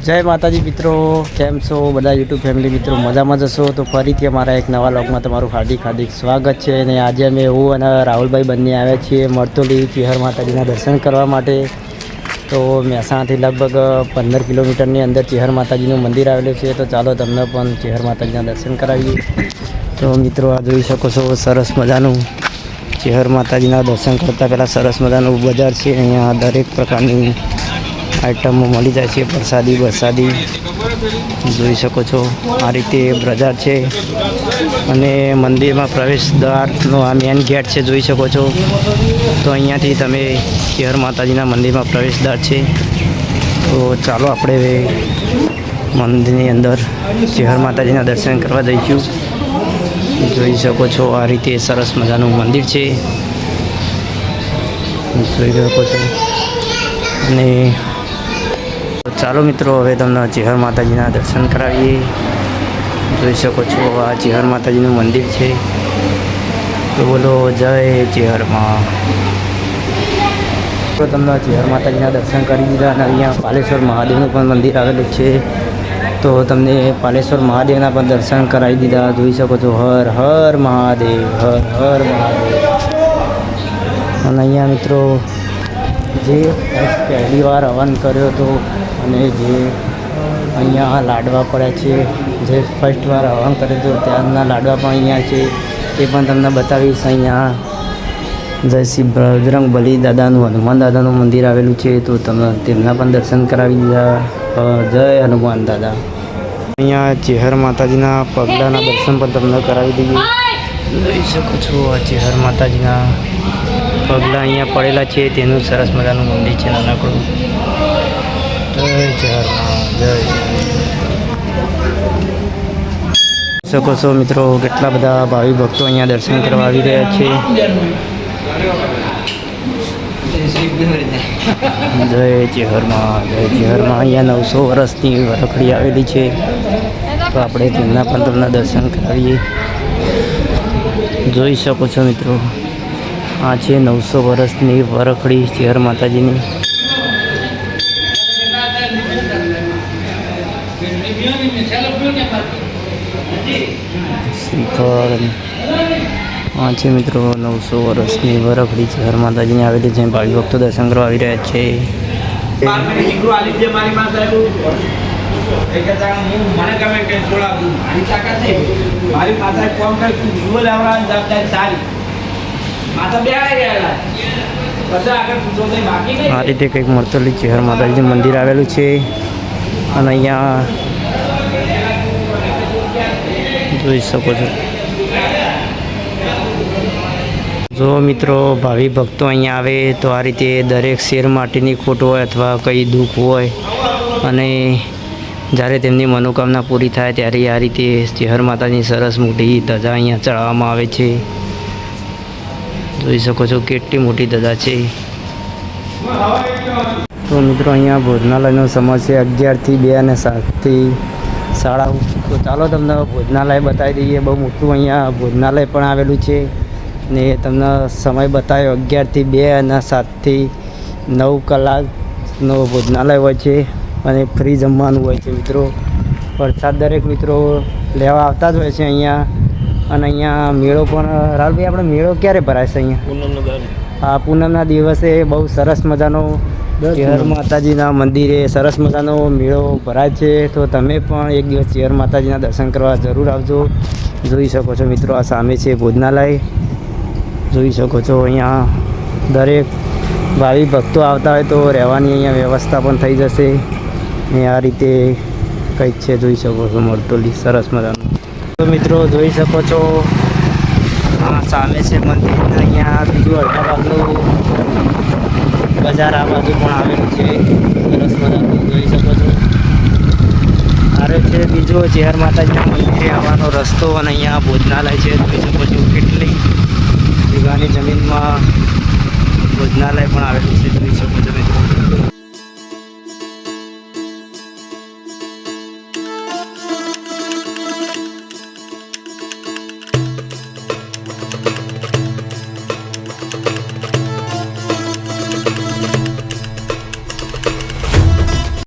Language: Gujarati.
જય માતાજી મિત્રો, કેમ છો બધા યુટ્યુબ ફેમિલી મિત્રો? મજામાં જશો તો ફરીથી અમારા એક નવા વ્લોગમાં તમારું હાર્દિક સ્વાગત છે. અને આજે અમે હું અને રાહુલભાઈ બંને આવ્યા છીએ મરતોલી ચિહર માતાજીના દર્શન કરવા માટે. તો મહેસાણાથી લગભગ 15 કિલોમીટરની અંદર ચિહર માતાજીનું મંદિર આવેલું છે. તો ચાલો તમને પણ ચિહર માતાજીના દર્શન કરાવીએ. તો મિત્રો આ જોઈ શકો છો, સરસ મજાનું ચિહર માતાજીના દર્શન કરતાં પહેલાં સરસ મજાનું બજાર છે. અહીંયા દરેક પ્રકારની આઈટમો મળી જાય છે. પ્રસાદી જોઈ શકો છો, આ રીતે બજાર છે. અને મંદિરમાં પ્રવેશ દ્વારનો આ મેન ગેટ છે, જોઈ શકો છો. તો અહીંયાથી તમે ચિહર માતાજીના મંદિરમાં પ્રવેશ દ્વાર છે. તો ચાલો આપણે મંદિરની અંદર ચિહર માતાજીના દર્શન કરવા જઈશું. જોઈ શકો છો, આ રીતે સરસ મજાનું મંદિર છે, જોઈ શકો છો. અને ચાલો મિત્રો, હવે તમને ચિહર માતાજીના દર્શન કરાવીએ. જોઈ શકો છો, આ ચિહર માતાજીનું મંદિર છે. તો બોલો જય ચિહરમાં. તો તમને ચિહર માતાજીના દર્શન કરી દીધા. અને અહીંયા પાલેશ્વર મહાદેવનું પણ મંદિર આવેલું છે. તો તમને પાલેશ્વર મહાદેવના પણ દર્શન કરાવી દીધા. જોઈ શકો છો, હર હર મહાદેવ, હર હર મહાદેવ. અને અહીંયા મિત્રો જે પહેલી વાર હવન કર્યો હતો અને જે અહીંયા લાડવા પડ્યા છે, જે ફર્સ્ટ વાર હવન કર્યો હતો ત્યારના લાડવા પણ અહીંયા છે, તે પણ તમને બતાવીશ. અહીંયા જય શ્રી બજરંગ બલી દાદાનું, હનુમાન દાદાનું મંદિર આવેલું છે. તો તમે તેમના પણ દર્શન કરાવી દીધા. જય હનુમાન દાદા. અહીંયા ચિહર માતાજીના પગલાંના દર્શન પણ તમને કરાવી દઈએ. જોઈ શકો છો, આ ચિહર માતાજીના પગલાં અહીંયા પડેલા છે. તેનું સરસ મજાનું મંદિર છે, નાનકડું. જય ચિહરમાં, જય શકો છો મિત્રો, કેટલા બધા ભાવિ ભક્તો અહીંયા દર્શન કરવા આવી રહ્યા છે. જય ચિહરમાં, જય ચિહરમાં. અહીંયા 900 વર્ષની વરખડી આવેલી છે. તો આપણે તેમના પણ તમને દર્શન કરાવીએ. જોઈ શકો છો મિત્રો, આ છે 900 વર્ષની વરખડી ચિહર માતાજીની. શ્રીફળ આ છે મિત્રો 900 વર્ષની વરખડી ચિહર માતાજીની આવેલી છે. ભાવિ ભક્તો દર્શન કરવા આવી રહ્યા છે. આ રીતે કંઈક મરતોલી ચિહર માતાજીનું મંદિર આવેલું છે. અને અહીંયા જોઈ શકો છો. જો મિત્રો, ભાવિ ભક્તો અહીંયા આવે તો આ રીતે દરેક શેર માટેની ખોટ હોય અથવા કંઈ દુઃખ હોય, અને જ્યારે તેમની મનોકામના પૂરી થાય ત્યારે આ રીતે ચિહર માતાની સરસ મોટી ધજા અહીંયા ચડાવવામાં આવે છે. જોઈ શકો છો, કેટલી મોટી ધજા છે. તો મિત્રો, અહીંયા ભોજનાલયનો સમય છે 11 થી 2 અને 7 થી 9:30. તો ચાલો તમને ભોજનાલય બતાવી દઈએ. બહુ મોટું અહીંયા ભોજનાલય પણ આવેલું છે. ને તમને સમય બતાવ્યો 11 થી 2 અને 7 થી 9 કલાકનો ભોજનાલય હોય છે. અને ફ્રી જમવાનું હોય છે મિત્રો. પ્રસાદ દરેક મિત્રો લેવા આવતા જ હોય છે અહીંયા. અને અહીંયા મેળો પણ, રાહુલભાઈ આપણે મેળો ક્યારે ભરાય છે અહીંયા? હા, પૂનમના દિવસે બહુ સરસ મજાનો ચિહર માતાજીના મંદિરે સરસ મજાનો મેળો ભરાય છે. તો તમે પણ એક દિવસ ચિહર માતાજીના દર્શન કરવા જરૂર આવજો. જોઈ શકો છો મિત્રો, આ સામે છે ભોજનાલય. જોઈ શકો છો, અહીંયા દરેક ભાવિ ભક્તો આવતા હોય તો રહેવાની અહીંયા વ્યવસ્થા પણ થઈ જશે. ને આ રીતે કંઈક છે, જોઈ શકો છો મરતોલી સરસ મજાનું. તો મિત્રો જોઈ શકો છો, આ સામે છે મંદિર. અહીંયા બીજું અડધા ભાગનું બજાર આ બાજુ પણ આવેલું છે, સરસ મજાનું. જોઈ શકો છો, આ છે બીજો ચિહર માતાજીના મંદિરે આવવાનો રસ્તો. અને અહીંયા ભોજનાલય છે, જોઈ શકો છો. કેટલી વીઘાની જમીનમાં ભોજનાલય પણ આવેલું છે.